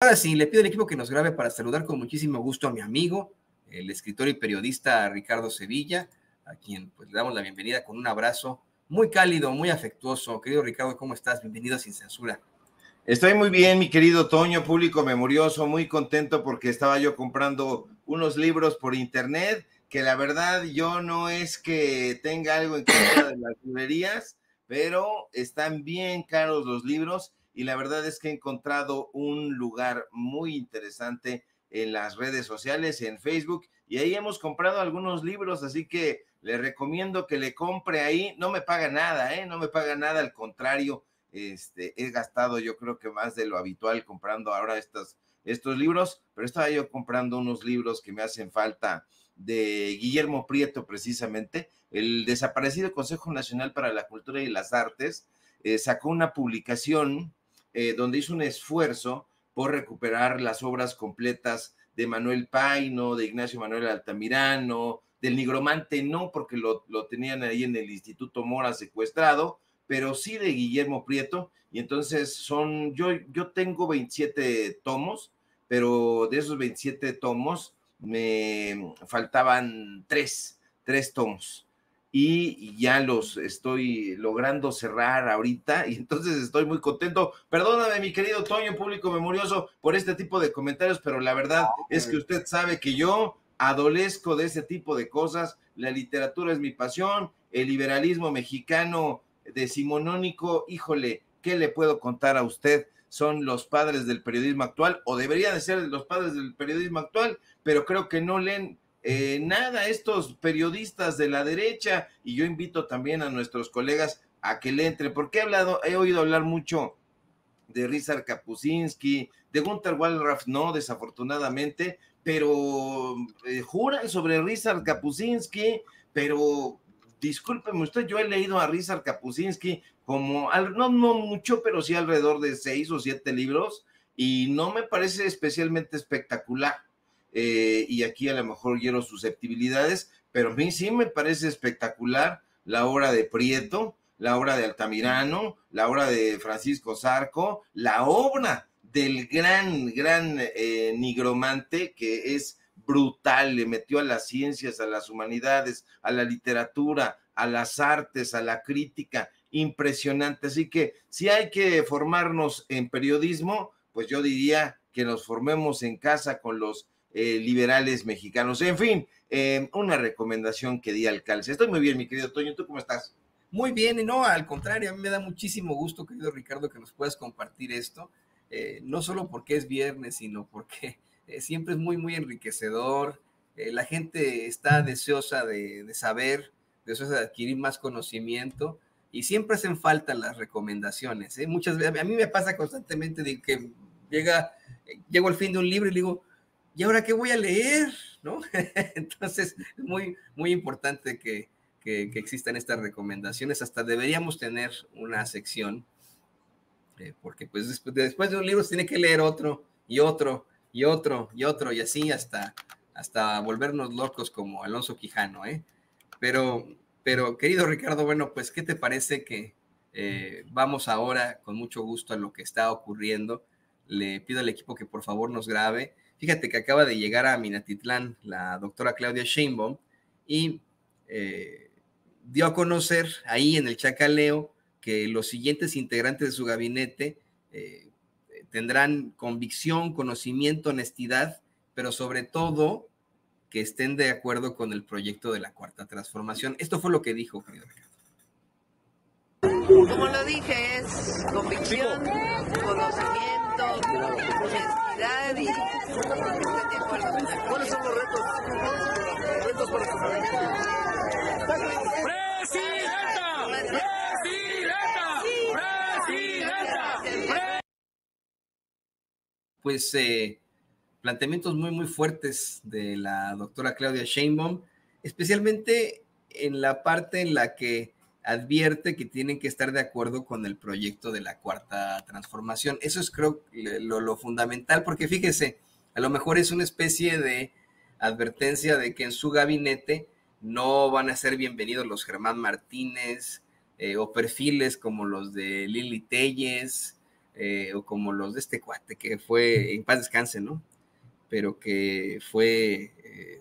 Ahora sí, le pido al equipo que nos grabe para saludar con muchísimo gusto a mi amigo, el escritor y periodista Ricardo Sevilla, a quien pues le damos la bienvenida con un abrazo muy cálido, muy afectuoso. Querido Ricardo, ¿cómo estás? Bienvenido a Sin Censura. Estoy muy bien, mi querido Toño, público memorioso, muy contento porque estaba yo comprando unos libros por internet, que la verdad yo no es que tenga algo en contra de las librerías, pero están bien caros los libros y la verdad es que he encontrado un lugar muy interesante en las redes sociales, en Facebook, y ahí hemos comprado algunos libros, así que le recomiendo que le compre ahí. No me paga nada, no me paga nada, al contrario. He gastado yo creo que más de lo habitual comprando ahora estos libros, pero estaba yo comprando unos libros que me hacen falta de Guillermo Prieto, precisamente, el desaparecido Consejo Nacional para la Cultura y las Artes. Sacó una publicación donde hizo un esfuerzo por recuperar las obras completas de Manuel Paino, de Ignacio Manuel Altamirano, del Nigromante no, porque lo tenían ahí en el Instituto Mora secuestrado, pero sí de Guillermo Prieto, y entonces yo tengo 27 tomos, pero de esos 27 tomos me faltaban tres tomos, y ya los estoy logrando cerrar ahorita, y entonces estoy muy contento. Perdóname, mi querido Toño, público memorioso, por este tipo de comentarios, pero la verdad es que usted sabe que yo adolezco de ese tipo de cosas. La literatura es mi pasión, el liberalismo mexicano decimonónico, híjole, ¿qué le puedo contar a usted? Son los padres del periodismo actual, o deberían de ser los padres del periodismo actual, pero creo que no leen nada estos periodistas de la derecha, y yo invito también a nuestros colegas a que le entren, porque he oído hablar mucho de Ryszard Kapuscinski, de Günter Wallraff, no, desafortunadamente, pero juran sobre Ryszard Kapuscinski, pero discúlpeme usted, yo he leído a Ryszard Kapuscinski como, no mucho, pero sí alrededor de 6 o 7 libros, y no me parece especialmente espectacular. Y aquí a lo mejor hiero susceptibilidades, pero a mí sí me parece espectacular la obra de Prieto, la obra de Altamirano, la obra de Francisco Zarco, la obra del gran nigromante, que es brutal, le metió a las ciencias, a las humanidades, a la literatura, a las artes, a la crítica, impresionante. Así que si hay que formarnos en periodismo, pues yo diría que nos formemos en casa con los liberales mexicanos. En fin, una recomendación que di al calce. Estoy muy bien, mi querido Toño, ¿tú cómo estás? Muy bien, y no, al contrario, a mí me da muchísimo gusto, querido Ricardo, que nos puedas compartir esto, no solo porque es viernes, sino porque siempre es muy, muy enriquecedor. La gente está deseosa de saber, deseosa de adquirir más conocimiento, y siempre hacen falta las recomendaciones. Muchas veces, a mí me pasa constantemente de que llego al fin de un libro y digo, ¿y ahora qué voy a leer? ¿No? Entonces, es muy, muy importante que existan estas recomendaciones. Hasta deberíamos tener una sección, porque pues después de un libro se tiene que leer otro y otro y otro y otro, y así hasta volvernos locos como Alonso Quijano, ¿eh? Pero querido Ricardo, bueno, pues ¿qué te parece que vamos ahora con mucho gusto a lo que está ocurriendo? Le pido al equipo que por favor nos grabe. Fíjate que acaba de llegar a Minatitlán la doctora Claudia Sheinbaum y dio a conocer ahí en el Chacaleo que los siguientes integrantes de su gabinete tendrán convicción, conocimiento, honestidad, pero sobre todo que estén de acuerdo con el proyecto de la Cuarta Transformación. Esto fue lo que dijo, querido Ricardo. Como lo dije, es convicción, conocimiento, honestidad y de acuerdo. ¿Cuáles son los retos? Retos para su gabinete. Pues planteamientos muy, muy fuertes de la doctora Claudia Sheinbaum, especialmente en la parte en la que advierte que tienen que estar de acuerdo con el proyecto de la Cuarta Transformación. Eso es, creo, lo fundamental, porque fíjese, a lo mejor es una especie de advertencia de que en su gabinete no van a ser bienvenidos los Germán Martínez o perfiles como los de Lili Téllez, o como los de este cuate que fue, en paz descanse, ¿no? Pero que fue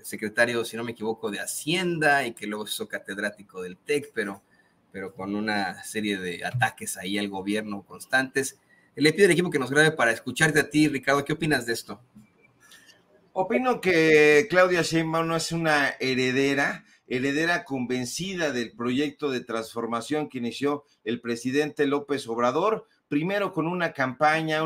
secretario, si no me equivoco, de Hacienda y que luego se hizo catedrático del TEC, pero con una serie de ataques ahí al gobierno constantes. Le pido al equipo que nos grabe para escucharte a ti, Ricardo. ¿Qué opinas de esto? Opino que Claudia Sheinbaum no es una heredera convencida del proyecto de transformación que inició el presidente López Obrador, primero con una campaña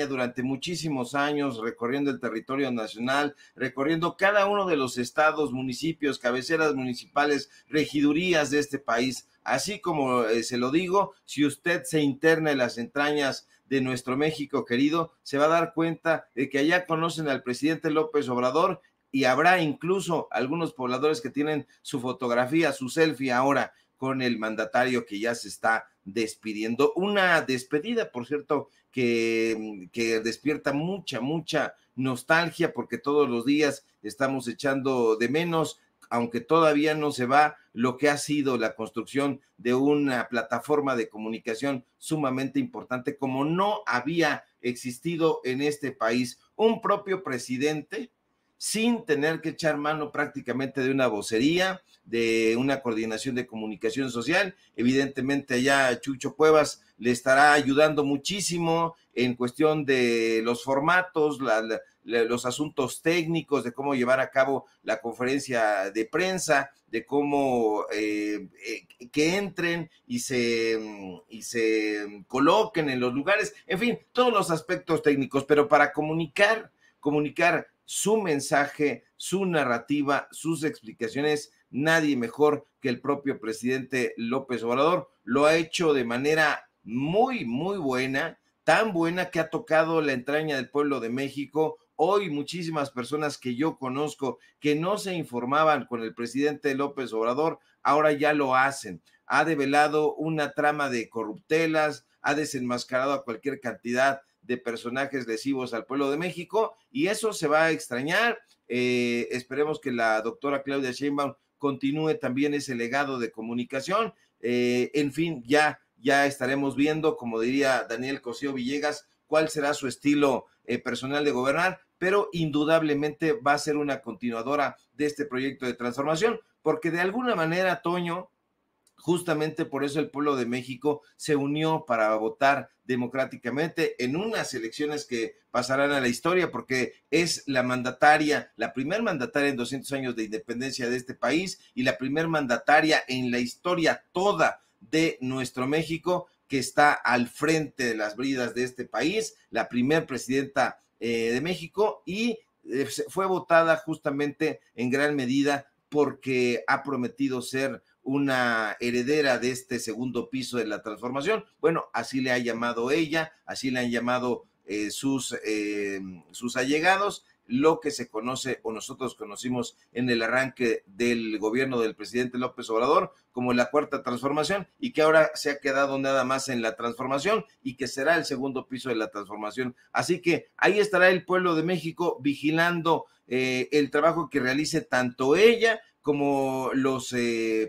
durante muchísimos años, recorriendo el territorio nacional, recorriendo cada uno de los estados, municipios, cabeceras municipales, regidurías de este país. Así como se lo digo, si usted se interna en las entrañas de nuestro México querido, se va a dar cuenta de que allá conocen al presidente López Obrador y habrá incluso algunos pobladores que tienen su fotografía, su selfie ahora con el mandatario que ya se está despidiendo. Una despedida, por cierto, que despierta mucha nostalgia porque todos los días estamos echando de menos, aunque todavía no se va, lo que ha sido la construcción de una plataforma de comunicación sumamente importante, como no había existido en este país. Un propio presidente sin tener que echar mano prácticamente de una vocería, de una coordinación de comunicación social. Evidentemente allá Chucho Cuevas le estará ayudando muchísimo en cuestión de los formatos, los asuntos técnicos, de cómo llevar a cabo la conferencia de prensa, de cómo que entren y se coloquen en los lugares, en fin, todos los aspectos técnicos, pero para comunicar su mensaje, su narrativa, sus explicaciones, nadie mejor que el propio presidente López Obrador. Lo ha hecho de manera muy buena, tan buena que ha tocado la entraña del pueblo de México. Hoy muchísimas personas que yo conozco que no se informaban con el presidente López Obrador, ahora ya lo hacen. Ha develado una trama de corruptelas, ha desenmascarado a cualquier cantidad de personajes lesivos al pueblo de México, y eso se va a extrañar. Esperemos que la doctora Claudia Sheinbaum continúe también ese legado de comunicación. En fin, ya estaremos viendo, como diría Daniel Cosío Villegas, cuál será su estilo personal de gobernar, pero indudablemente va a ser una continuadora de este proyecto de transformación, porque de alguna manera, Toño, justamente por eso el pueblo de México se unió para votar democráticamente en unas elecciones que pasarán a la historia, porque es la primer mandataria en 200 años de independencia de este país y la primer mandataria en la historia toda de nuestro México que está al frente de las bridas de este país, la primer presidenta de México, y fue votada justamente en gran medida porque ha prometido ser una heredera de este segundo piso de la transformación. Bueno, así le ha llamado ella, así le han llamado sus allegados, lo que se conoce o nosotros conocimos en el arranque del gobierno del presidente López Obrador como la cuarta transformación, y que ahora se ha quedado nada más en la transformación y que será el segundo piso de la transformación. Así que ahí estará el pueblo de México vigilando el trabajo que realice tanto ella como los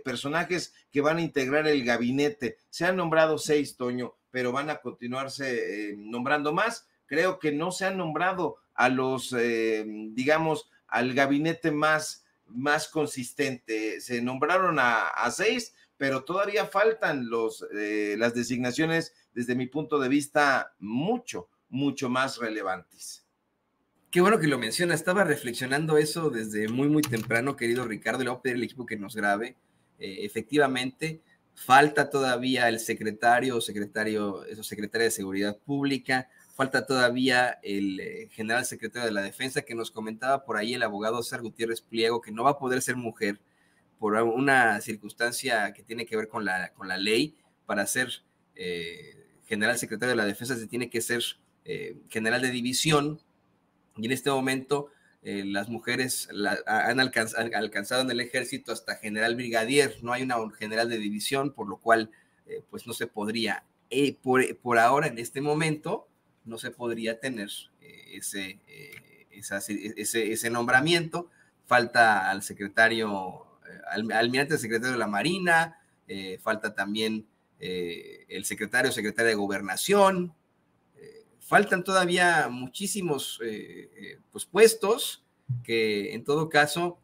personajes que van a integrar el gabinete. Se han nombrado 6, Toño, pero van a continuarse nombrando más. Creo que no se han nombrado a los, digamos, al gabinete más consistente. Se nombraron a 6, pero todavía faltan las designaciones, desde mi punto de vista, mucho más relevantes. Qué bueno que lo menciona. Estaba reflexionando eso desde muy temprano, querido Ricardo. Le voy a pedir al equipo que nos grabe. Efectivamente, falta todavía el secretaria de Seguridad Pública, falta todavía el general secretario de la Defensa, que nos comentaba por ahí el abogado César Gutiérrez Pliego, que no va a poder ser mujer por una circunstancia que tiene que ver con la ley. Para ser general secretario de la Defensa se tiene que ser general de división, y en este momento las mujeres han alcanzado en el ejército hasta general brigadier. No hay una general de división, por lo cual pues no se podría, por ahora, en este momento, no se podría tener ese nombramiento. Falta al secretario, almirante secretario de la Marina, falta también el secretaria de Gobernación, faltan todavía muchísimos pues puestos que en todo caso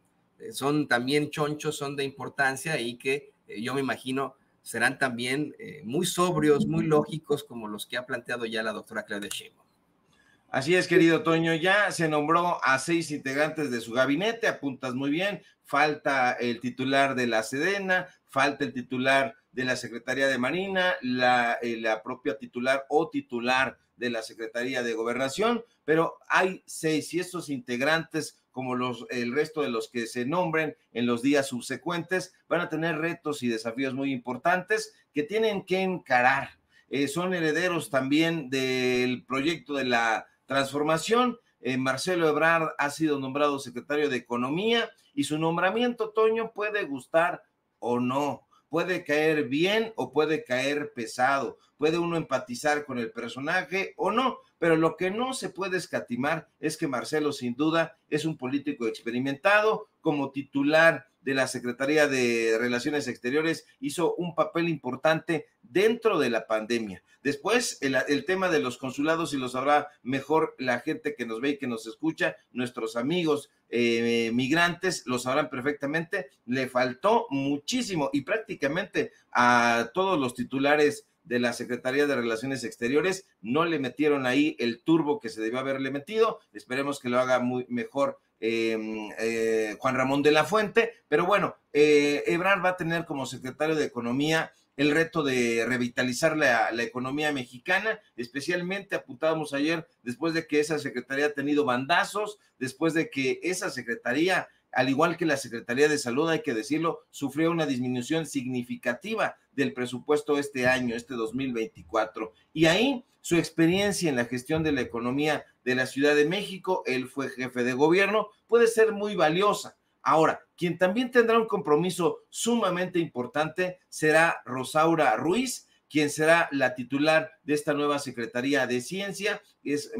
son también chonchos, son de importancia y que yo me imagino serán también muy sobrios, muy lógicos, como los que ha planteado ya la doctora Claudia Sheinbaum. Así es, querido Toño, ya se nombró a 6 integrantes de su gabinete, apuntas muy bien, falta el titular de la Sedena, falta el titular de la Secretaría de Marina, la propia titular o titular de la Secretaría de Gobernación, pero hay 6 y estos integrantes, como el resto de los que se nombren en los días subsecuentes, van a tener retos y desafíos muy importantes que tienen que encarar. Son herederos también del proyecto de la transformación. Marcelo Ebrard ha sido nombrado secretario de Economía y su nombramiento, Toño, puede gustar o no, puede caer bien o puede caer pesado, puede uno empatizar con el personaje o no, pero lo que no se puede escatimar es que Marcelo sin duda es un político experimentado. Como titular de la Secretaría de Relaciones Exteriores hizo un papel importante dentro de la pandemia. Después, el tema de los consulados, y lo sabrá mejor la gente que nos ve y que nos escucha, nuestros amigos migrantes lo sabrán perfectamente, le faltó muchísimo y prácticamente a todos los titulares de la Secretaría de Relaciones Exteriores no le metieron ahí el turbo que se debió haberle metido. Esperemos que lo haga muy mejor Juan Ramón de la Fuente, pero bueno, Ebrard va a tener como secretario de Economía el reto de revitalizar la economía mexicana, especialmente apuntábamos ayer, después de que esa secretaría ha tenido bandazos, después de que esa secretaría, al igual que la Secretaría de Salud, hay que decirlo, sufrió una disminución significativa del presupuesto este año, este 2024. Y ahí su experiencia en la gestión de la economía de la Ciudad de México, él fue jefe de gobierno, puede ser muy valiosa. Ahora, quien también tendrá un compromiso sumamente importante será Rosaura Ruiz, quien será la titular de esta nueva Secretaría de Ciencia. Es,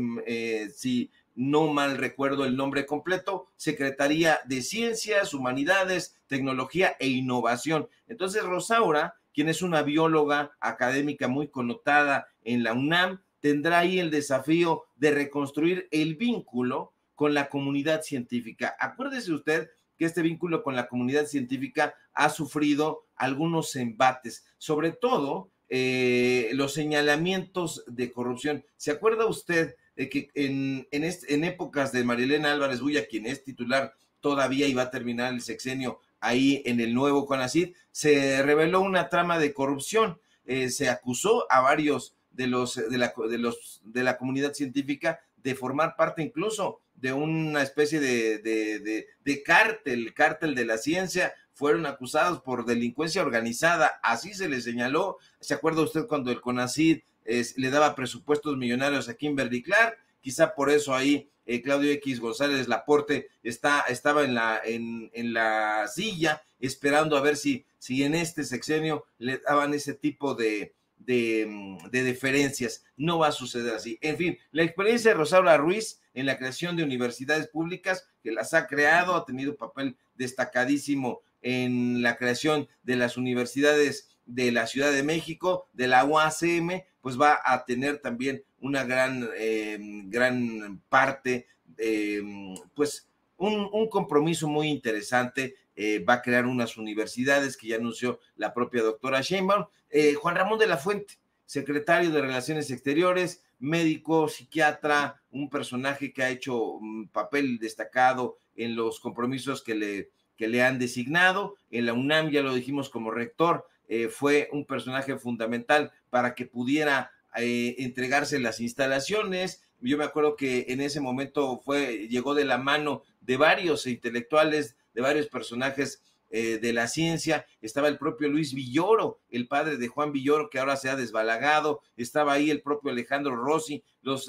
si no mal recuerdo el nombre completo, Secretaría de Ciencias, Humanidades, Tecnología e Innovación. Entonces, Rosaura, quien es una bióloga académica muy connotada en la UNAM, tendrá ahí el desafío de reconstruir el vínculo con la comunidad científica. Acuérdese usted que este vínculo con la comunidad científica ha sufrido algunos embates, sobre todo los señalamientos de corrupción. ¿Se acuerda usted de que en épocas de Marilena Álvarez Bulla, quien es titular todavía y va a terminar el sexenio ahí en el nuevo CONACYT, se reveló una trama de corrupción? Se acusó a varios de la comunidad científica de formar parte incluso de una especie de cártel de la ciencia. Fueron acusados por delincuencia organizada, así se les señaló. ¿Se acuerda usted cuando el CONACYT le daba presupuestos millonarios a Kimberly Clark? Quizá por eso ahí Claudio X González Laporte estaba en la silla esperando a ver si en este sexenio le daban ese tipo de deferencias. No va a suceder así. En fin, la experiencia de Rosaura Ruiz en la creación de universidades públicas, que las ha creado, ha tenido un papel destacadísimo en la creación de las universidades de la Ciudad de México, de la UACM, pues va a tener también una gran parte, pues un compromiso muy interesante. Va a crear unas universidades que ya anunció la propia doctora Sheinbaum. Juan Ramón de la Fuente, secretario de Relaciones Exteriores, médico, psiquiatra, un personaje que ha hecho un papel destacado en los compromisos que le han designado. En la UNAM, ya lo dijimos, como rector, fue un personaje fundamental para que pudiera entregarse las instalaciones. Yo me acuerdo que en ese momento llegó de la mano de varios intelectuales, de varios personajes de la ciencia. Estaba el propio Luis Villoro, el padre de Juan Villoro, que ahora se ha desbalagado. Estaba ahí el propio Alejandro Rossi, los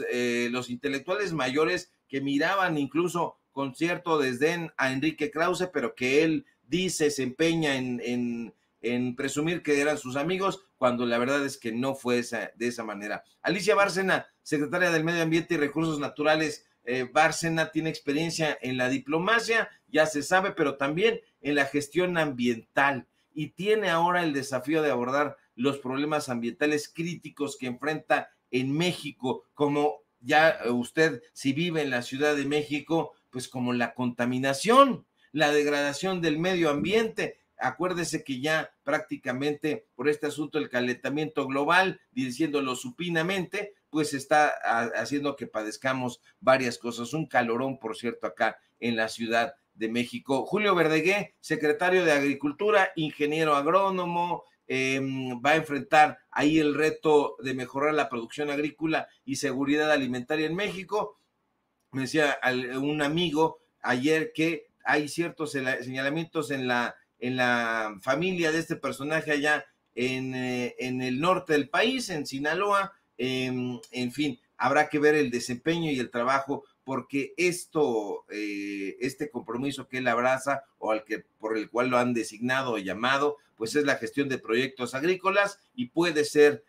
intelectuales mayores que miraban incluso con cierto desdén a Enrique Krause, pero que él se empeña en presumir que eran sus amigos, cuando la verdad es que no fue de esa manera. Alicia Bárcena, secretaria del Medio Ambiente y Recursos Naturales. Bárcena tiene experiencia en la diplomacia, ya se sabe, pero también en la gestión ambiental, y tiene ahora el desafío de abordar los problemas ambientales críticos que enfrenta en México, como ya usted, si vive en la Ciudad de México, pues como la contaminación, la degradación del medio ambiente. Acuérdese que ya prácticamente por este asunto del calentamiento global, diciéndolo supinamente, pues está haciendo que padezcamos varias cosas. Un calorón, por cierto, acá en la Ciudad de México. Julio Verdegué, secretario de Agricultura, ingeniero agrónomo, va a enfrentar ahí el reto de mejorar la producción agrícola y seguridad alimentaria en México. Me decía un amigo ayer que hay ciertos señalamientos en la familia de este personaje allá en el norte del país, en Sinaloa. En fin, habrá que ver el desempeño y el trabajo, porque este compromiso que él abraza o por el cual lo han designado o llamado, pues es la gestión de proyectos agrícolas y puede ser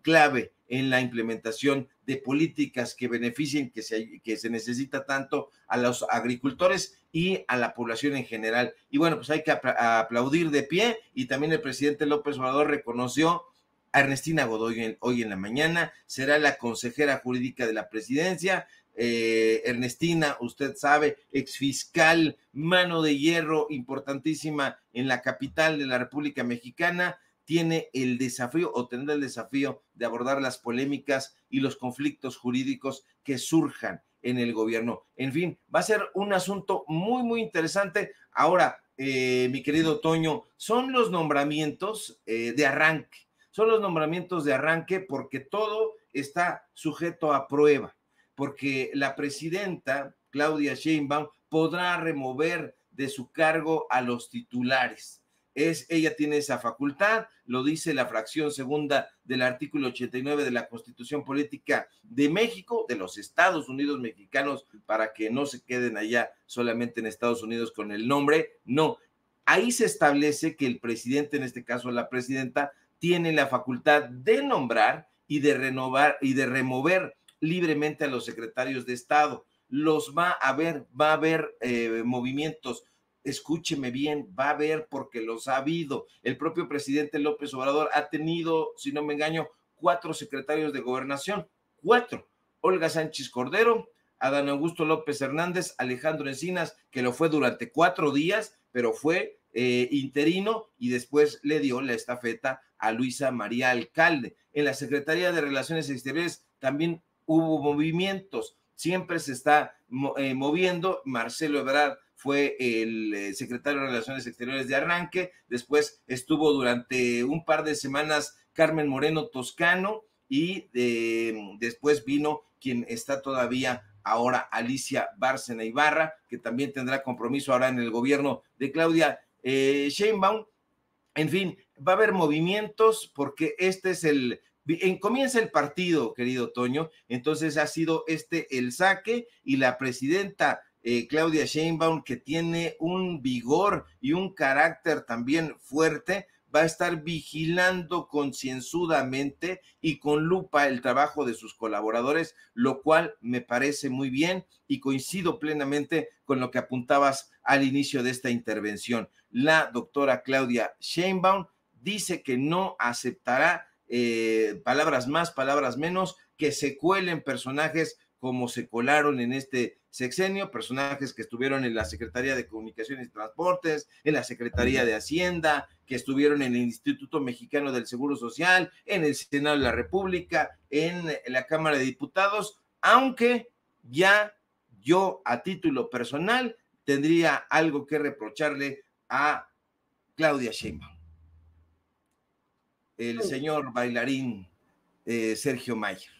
clave en la implementación de políticas que beneficien, que se necesita tanto a los agricultores y a la población en general. Y bueno, pues hay que aplaudir de pie, y también el presidente López Obrador reconoció a Ernestina Godoy hoy en la mañana, será la consejera jurídica de la presidencia. Ernestina, usted sabe, exfiscal, mano de hierro importantísima en la capital de la República Mexicana, tiene el desafío o tendrá el desafío de abordar las polémicas y los conflictos jurídicos que surjan en el gobierno. En fin, va a ser un asunto muy, muy interesante. Ahora, mi querido Toño, son los nombramientos de arranque. Son los nombramientos de arranque porque todo está sujeto a prueba, porque la presidenta Claudia Sheinbaum podrá remover de su cargo a los titulares. Ella tiene esa facultad, lo dice la fracción segunda del artículo 89 de la Constitución Política de México, de los Estados Unidos Mexicanos, para que no se queden allá solamente en Estados Unidos con el nombre. No, ahí se establece que el presidente, en este caso la presidenta, tiene la facultad de nombrar y de renovar y de remover libremente a los secretarios de Estado. Va a haber movimientos. Escúcheme bien, va a haber, porque los ha habido. El propio presidente López Obrador ha tenido, si no me engaño, 4 secretarios de gobernación, 4. Olga Sánchez Cordero, Adán Augusto López Hernández, Alejandro Encinas, que lo fue durante 4 días, pero fue interino, y después le dio la estafeta a Luisa María Alcalde. En la Secretaría de Relaciones Exteriores también hubo movimientos, siempre se está moviendo. Marcelo Ebrard fue el secretario de Relaciones Exteriores de arranque, después estuvo durante un par de semanas Carmen Moreno Toscano, y después vino quien está todavía ahora, Alicia Bárcena Ibarra, que también tendrá compromiso ahora en el gobierno de Claudia Sheinbaum. En fin, va a haber movimientos porque comienza el partido, querido Toño. Entonces ha sido el saque, y la presidenta Claudia Sheinbaum, que tiene un vigor y un carácter también fuerte, va a estar vigilando concienzudamente y con lupa el trabajo de sus colaboradores, lo cual me parece muy bien, y coincido plenamente con lo que apuntabas al inicio de esta intervención. La doctora Claudia Sheinbaum dice que no aceptará palabras más, palabras menos, que se cuelen personajes como se colaron en este sexenio, personajes que estuvieron en la Secretaría de Comunicaciones y Transportes, en la Secretaría de Hacienda, que estuvieron en el Instituto Mexicano del Seguro Social, en el Senado de la República, en la Cámara de Diputados, aunque ya yo, a título personal, tendría algo que reprocharle a Claudia Sheinbaum. El señor bailarín Sergio Mayer.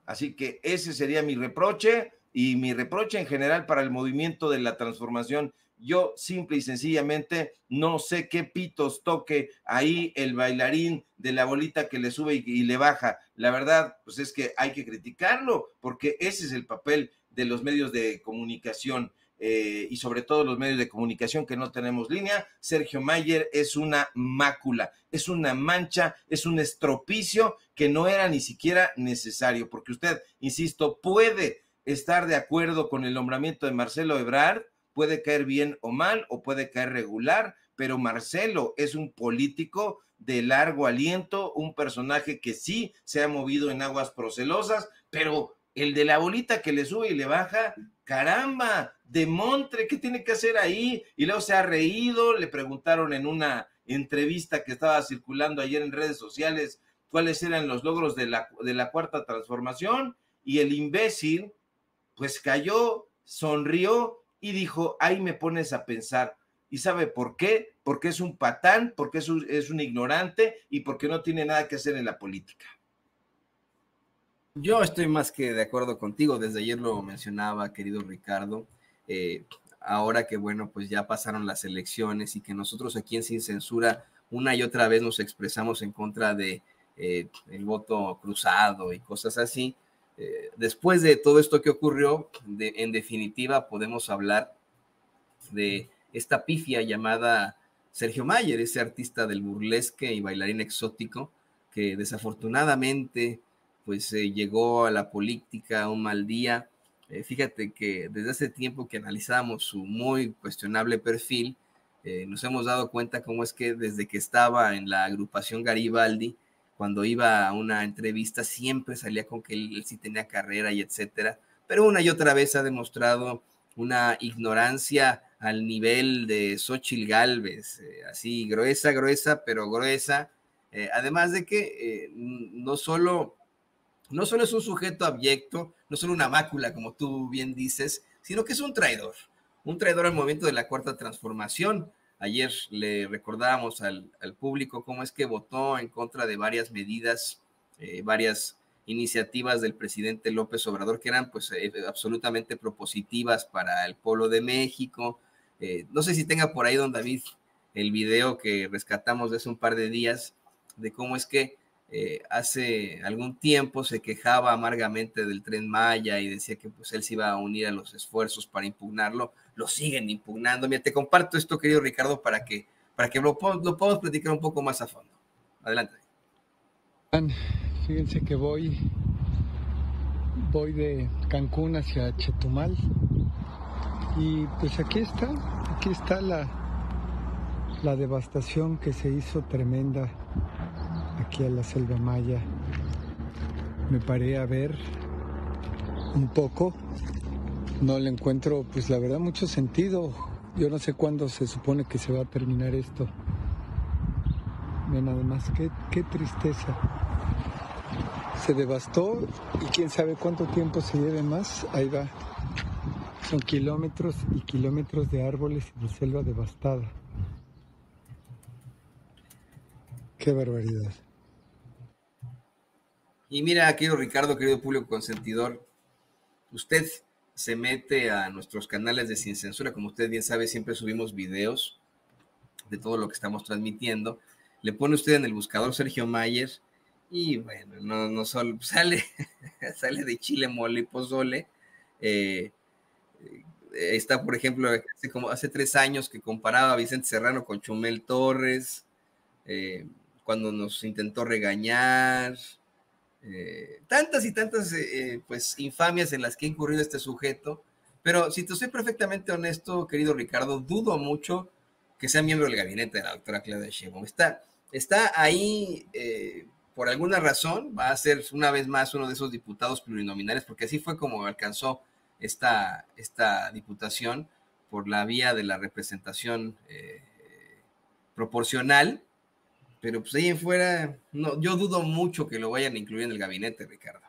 Así que ese sería mi reproche, y mi reproche en general para el movimiento de la transformación. Yo simple y sencillamente no sé qué pitos toque ahí el bailarín de la bolita que le sube y le baja. La verdad, pues es que hay que criticarlo, porque ese es el papel de los medios de comunicación, y sobre todo los medios de comunicación que no tenemos línea. Sergio Mayer es una mácula, es una mancha, es un estropicio que no era ni siquiera necesario, porque usted, insisto, puede estar de acuerdo con el nombramiento de Marcelo Ebrard, puede caer bien o mal, o puede caer regular, pero Marcelo es un político de largo aliento, un personaje que sí se ha movido en aguas procelosas, pero el de la bolita que le sube y le baja, caramba, Demontre, ¿qué tiene que hacer ahí? Y luego se ha reído, le preguntaron en una entrevista que estaba circulando ayer en redes sociales cuáles eran los logros de la Cuarta Transformación, y el imbécil pues cayó, sonrió y dijo, ahí me pones a pensar. ¿Y sabe por qué? Porque es un patán, porque es un ignorante y porque no tiene nada que hacer en la política. Yo estoy más que de acuerdo contigo, desde ayer lo mencionaba, querido Ricardo, ahora que bueno, pues ya pasaron las elecciones y que nosotros aquí en Sin Censura una y otra vez nos expresamos en contra de el voto cruzado y cosas así, después de todo esto que ocurrió, en definitiva podemos hablar de esta pifia llamada Sergio Mayer, ese artista del burlesque y bailarín exótico que desafortunadamente pues llegó a la política un mal día. Fíjate que desde hace tiempo que analizábamos su muy cuestionable perfil, nos hemos dado cuenta cómo es que desde que estaba en la agrupación Garibaldi, cuando iba a una entrevista siempre salía con que él sí tenía carrera y etcétera, pero una y otra vez ha demostrado una ignorancia al nivel de Xóchitl Gálvez, así gruesa, pero gruesa, además de que no solo es un sujeto abyecto, no solo una mácula, como tú bien dices, sino que es un traidor al movimiento de la Cuarta Transformación. Ayer le recordábamos al público cómo es que votó en contra de varias medidas, varias iniciativas del presidente López Obrador que eran pues absolutamente propositivas para el pueblo de México. No sé si tenga por ahí, don David, el video que rescatamos de hace un par de días, de cómo es que hace algún tiempo se quejaba amargamente del Tren Maya y decía que pues él se iba a unir a los esfuerzos para impugnarlo. Lo siguen impugnando. Mira, te comparto esto, querido Ricardo, para que lo podamos platicar un poco más a fondo. Adelante. Fíjense que voy de Cancún hacia Chetumal y pues aquí está la devastación que se hizo tremenda aquí a la Selva Maya. Me paré a ver un poco, no le encuentro pues la verdad mucho sentido. Yo no sé cuándo se supone que se va a terminar esto. Ven nada más, qué tristeza. Se devastó y quién sabe cuánto tiempo se lleve más. Ahí va. Son kilómetros y kilómetros de árboles y de selva devastada. Qué barbaridad. Y mira, querido Ricardo, querido público consentidor, usted se mete a nuestros canales de Sin Censura, como usted bien sabe, siempre subimos videos de todo lo que estamos transmitiendo. Le pone usted en el buscador Sergio Mayer y bueno, no solo sale de chile, mole y pozole. Está, por ejemplo, hace 3 años que comparaba a Vicente Serrano con Chumel Torres, cuando nos intentó regañar, tantas y tantas pues infamias en las que ha incurrido este sujeto. Pero si te soy perfectamente honesto, querido Ricardo, dudo mucho que sea miembro del gabinete de la doctora Claudia Sheinbaum. Está ahí por alguna razón, va a ser una vez más uno de esos diputados plurinominales, porque así fue como alcanzó esta diputación, por la vía de la representación proporcional. Pero pues ahí en fuera, no, yo dudo mucho que lo vayan a incluir en el gabinete, Ricardo.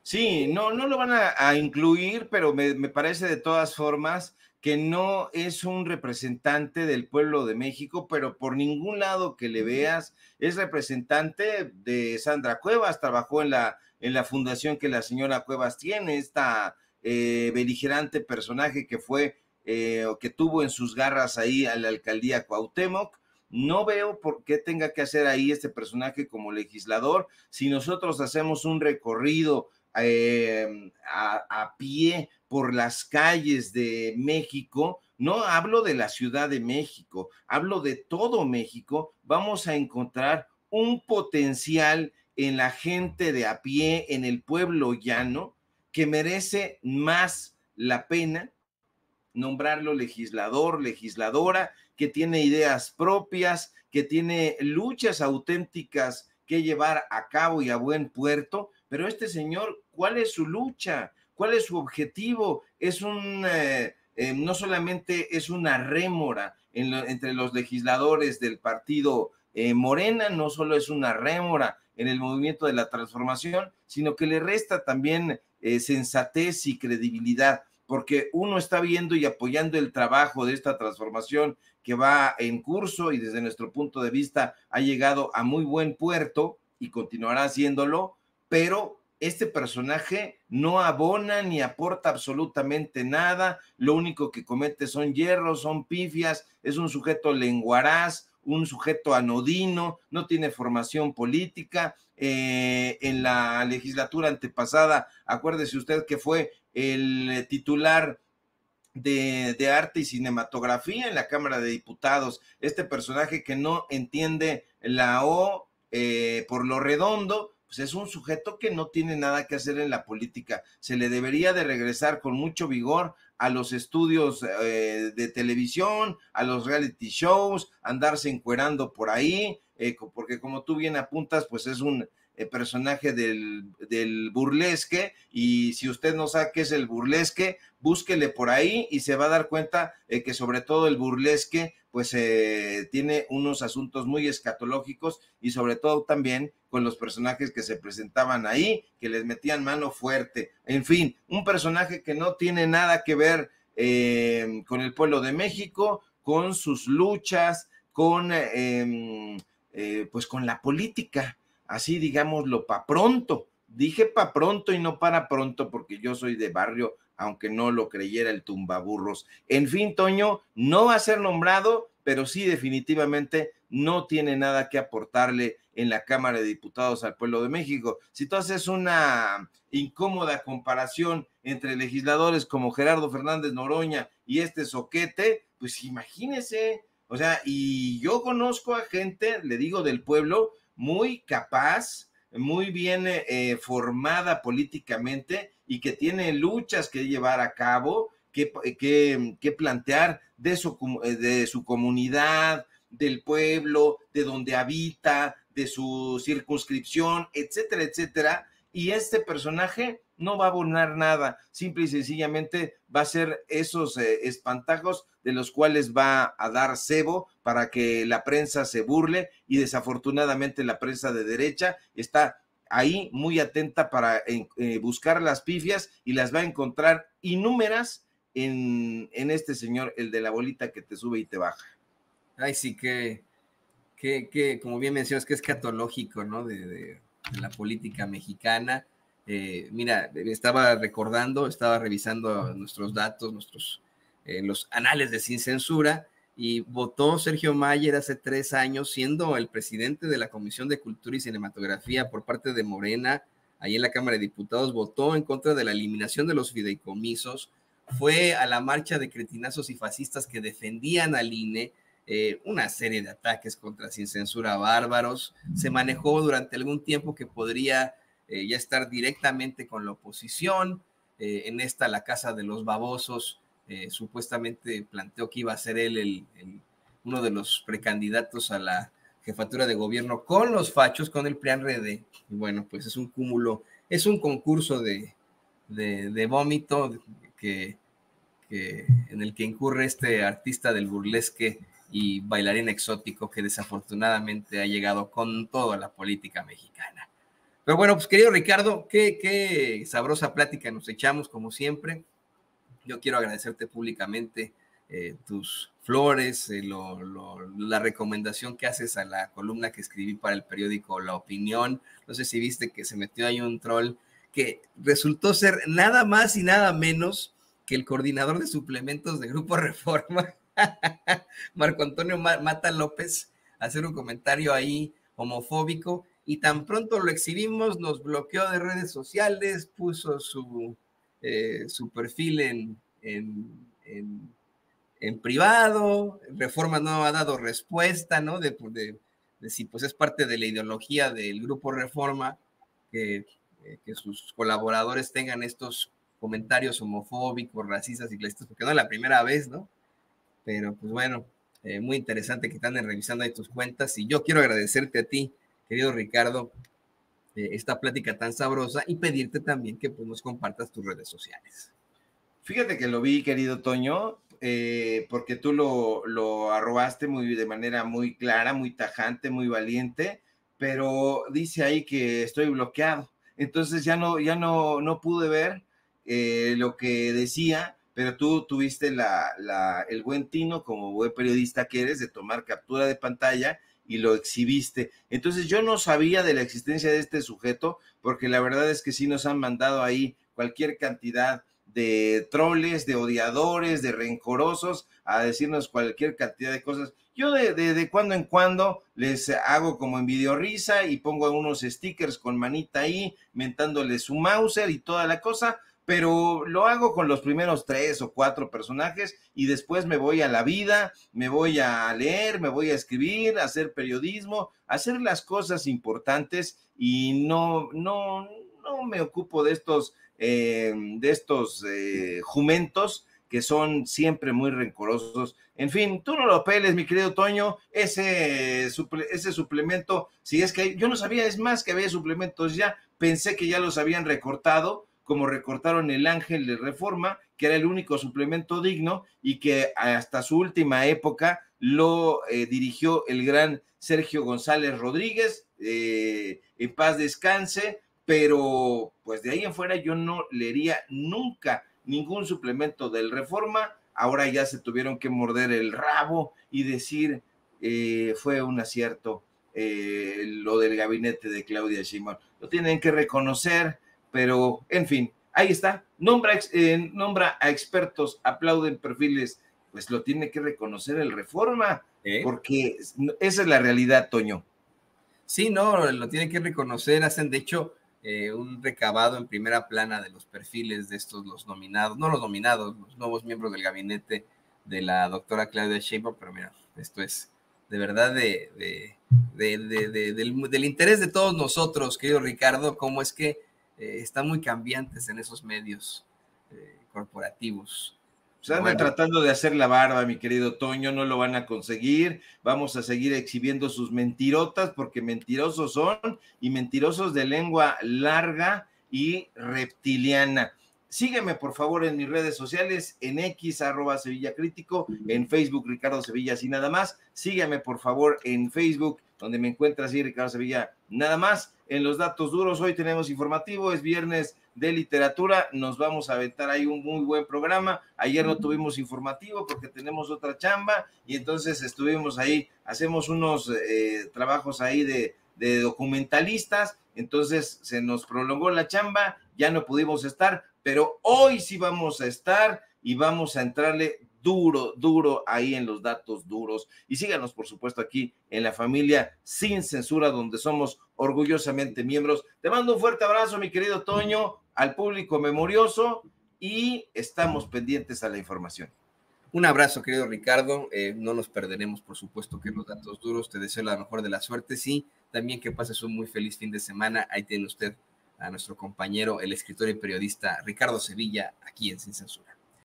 Sí, no lo van a incluir, pero me parece de todas formas que no es un representante del pueblo de México, pero por ningún lado que le veas es representante de Sandra Cuevas. Trabajó en la fundación que la señora Cuevas tiene, esta beligerante personaje que fue o que tuvo en sus garras ahí a la alcaldía Cuauhtémoc. No veo por qué tenga que hacer ahí este personaje como legislador. Si nosotros hacemos un recorrido a pie por las calles de México, no hablo de la Ciudad de México, hablo de todo México, vamos a encontrar un potencial en la gente de a pie, en el pueblo llano, que merece más la pena nombrarlo legislador, legisladora, que tiene ideas propias, que tiene luchas auténticas que llevar a cabo y a buen puerto, pero este señor, ¿cuál es su lucha? ¿Cuál es su objetivo? Es no solamente es una rémora entre los legisladores del partido Morena, no solo es una rémora en el movimiento de la transformación, sino que le resta también sensatez y credibilidad, porque uno está viendo y apoyando el trabajo de esta transformación que va en curso y desde nuestro punto de vista ha llegado a muy buen puerto y continuará haciéndolo, pero este personaje no abona ni aporta absolutamente nada, lo único que comete son hierros, son pifias, es un sujeto lenguaraz, un sujeto anodino, no tiene formación política. En la legislatura antepasada, acuérdese usted que fue el titular de arte y cinematografía en la Cámara de Diputados, este personaje que no entiende la O por lo redondo, pues es un sujeto que no tiene nada que hacer en la política. Se le debería de regresar con mucho vigor a los estudios de televisión, a los reality shows, andarse encuerando por ahí, porque como tú bien apuntas, pues es un personaje del burlesque, y si usted no sabe qué es el burlesque, búsquele por ahí y se va a dar cuenta que sobre todo el burlesque pues tiene unos asuntos muy escatológicos y sobre todo también con los personajes que se presentaban ahí, que les metían mano fuerte. En fin, un personaje que no tiene nada que ver con el pueblo de México, con sus luchas, pues con la política, así digámoslo, pa' pronto. Dije pa' pronto y no para pronto porque yo soy de barrio, aunque no lo creyera el tumbaburros. En fin, Toño, no va a ser nombrado, pero sí definitivamente no tiene nada que aportarle en la Cámara de Diputados al pueblo de México. Si tú haces una incómoda comparación entre legisladores como Gerardo Fernández Noroña y este zoquete, pues imagínese, o sea, y yo conozco a gente, le digo, del pueblo, muy capaz, muy bien formada políticamente y que tiene luchas que llevar a cabo, que plantear de su comunidad, del pueblo, de donde habita, de su circunscripción, etcétera, etcétera. Y este personaje no va a abonar nada, simple y sencillamente va a ser esos espantajos de los cuales va a dar cebo para que la prensa se burle, y desafortunadamente la prensa de derecha está ahí muy atenta para buscar las pifias y las va a encontrar innúmeras en este señor, el de la bolita que te sube y te baja. Ay, sí, que como bien mencionas, que es escatológico, ¿no? De la política mexicana. Mira, estaba revisando nuestros datos, los anales de Sin Censura, y votó Sergio Mayer hace 3 años, siendo el presidente de la Comisión de Cultura y Cinematografía por parte de Morena, ahí en la Cámara de Diputados, votó en contra de la eliminación de los fideicomisos, fue a la marcha de cretinazos y fascistas que defendían al INE, una serie de ataques contra Sin Censura bárbaros. Se manejó durante algún tiempo que podría ya estar directamente con la oposición. En esta, la Casa de los Babosos, supuestamente planteó que iba a ser él uno de los precandidatos a la jefatura de gobierno con los fachos, con el PRIAN-RD. Y bueno, pues es un cúmulo, es un concurso de vómito en el que incurre este artista del burlesque y bailarín exótico que desafortunadamente ha llegado con todo a la política mexicana. Pero bueno, pues querido Ricardo, qué sabrosa plática nos echamos como siempre. Yo quiero agradecerte públicamente tus flores, la recomendación que haces a la columna que escribí para el periódico La Opinión. No sé si viste que se metió ahí un troll que resultó ser nada más y nada menos que el coordinador de suplementos de Grupo Reforma, Marco Antonio Mata López, hacer un comentario ahí homofóbico, y tan pronto lo exhibimos, nos bloqueó de redes sociales, puso su perfil en privado. Reforma no ha dado respuesta, ¿no? De si pues es parte de la ideología del Grupo Reforma que sus colaboradores tengan estos comentarios homofóbicos, racistas y clasistas, porque no es la primera vez, ¿no? Pero pues bueno, muy interesante que te anden revisando ahí tus cuentas, y yo quiero agradecerte a ti, querido Ricardo, esta plática tan sabrosa y pedirte también que pues, nos compartas tus redes sociales. Fíjate que lo vi, querido Toño, porque tú lo arrobaste de manera muy clara, muy tajante, muy valiente, pero dice ahí que estoy bloqueado. Entonces ya no pude ver lo que decía, pero tú tuviste el buen tino, como buen periodista que eres, de tomar captura de pantalla y lo exhibiste. Entonces yo no sabía de la existencia de este sujeto, porque la verdad es que sí nos han mandado ahí cualquier cantidad de troles, de odiadores, de rencorosos, a decirnos cualquier cantidad de cosas. Yo de cuando en cuando les hago como en video risa y pongo unos stickers con manita ahí, mentándole su Mauser y toda la cosa, pero lo hago con los primeros 3 o 4 personajes y después me voy a la vida, me voy a leer, me voy a escribir, a hacer periodismo, a hacer las cosas importantes y no me ocupo de estos jumentos que son siempre muy rencorosos. En fin, tú no lo peles, mi querido Toño, ese suplemento, si es que yo no sabía, es más que había suplementos ya, pensé que ya los habían recortado, como recortaron el Ángel de Reforma, que era el único suplemento digno y que hasta su última época lo dirigió el gran Sergio González Rodríguez, en paz descanse, pero pues de ahí en fuera yo no leería nunca ningún suplemento del Reforma. Ahora ya se tuvieron que morder el rabo y decir fue un acierto lo del gabinete de Claudia Sheinbaum. Lo tienen que reconocer, pero en fin, ahí está. Nombra a expertos, aplauden perfiles, pues lo tiene que reconocer el Reforma, porque esa es la realidad, Toño. Sí, no, lo tienen que reconocer, hacen de hecho un recabado en primera plana de los perfiles de estos, los nominados, no los nominados, los nuevos miembros del gabinete de la doctora Claudia Sheinbaum, pero mira, esto es de verdad del interés de todos nosotros, querido Ricardo, cómo es que están muy cambiantes en esos medios corporativos. Se andan tratando de hacer la barba, mi querido Toño, no lo van a conseguir. Vamos a seguir exhibiendo sus mentirotas porque mentirosos son y mentirosos de lengua larga y reptiliana. Sígueme, por favor, en mis redes sociales, en X, @SevillaCrítico, en Facebook, Ricardo Sevilla, así nada más. Sígueme, por favor, en Facebook, donde me encuentras así, Ricardo Sevilla, nada más. En los datos duros, hoy tenemos informativo, es viernes de literatura, nos vamos a aventar ahí un muy buen programa. Ayer no tuvimos informativo porque tenemos otra chamba y entonces estuvimos ahí, hacemos unos trabajos ahí de documentalistas, entonces se nos prolongó la chamba, ya no pudimos estar, pero hoy sí vamos a estar y vamos a entrarle duro ahí en los datos duros. Y síganos, por supuesto, aquí en la familia Sin Censura, donde somos orgullosamente miembros. Te mando un fuerte abrazo, mi querido Toño, al público memorioso y estamos pendientes a la información. Un abrazo, querido Ricardo. No nos perderemos, por supuesto, que los datos duros. Te deseo la mejor de las suertes y también que pases un muy feliz fin de semana. Ahí tiene usted a nuestro compañero, el escritor y periodista Ricardo Sevilla, aquí en Sin Censura.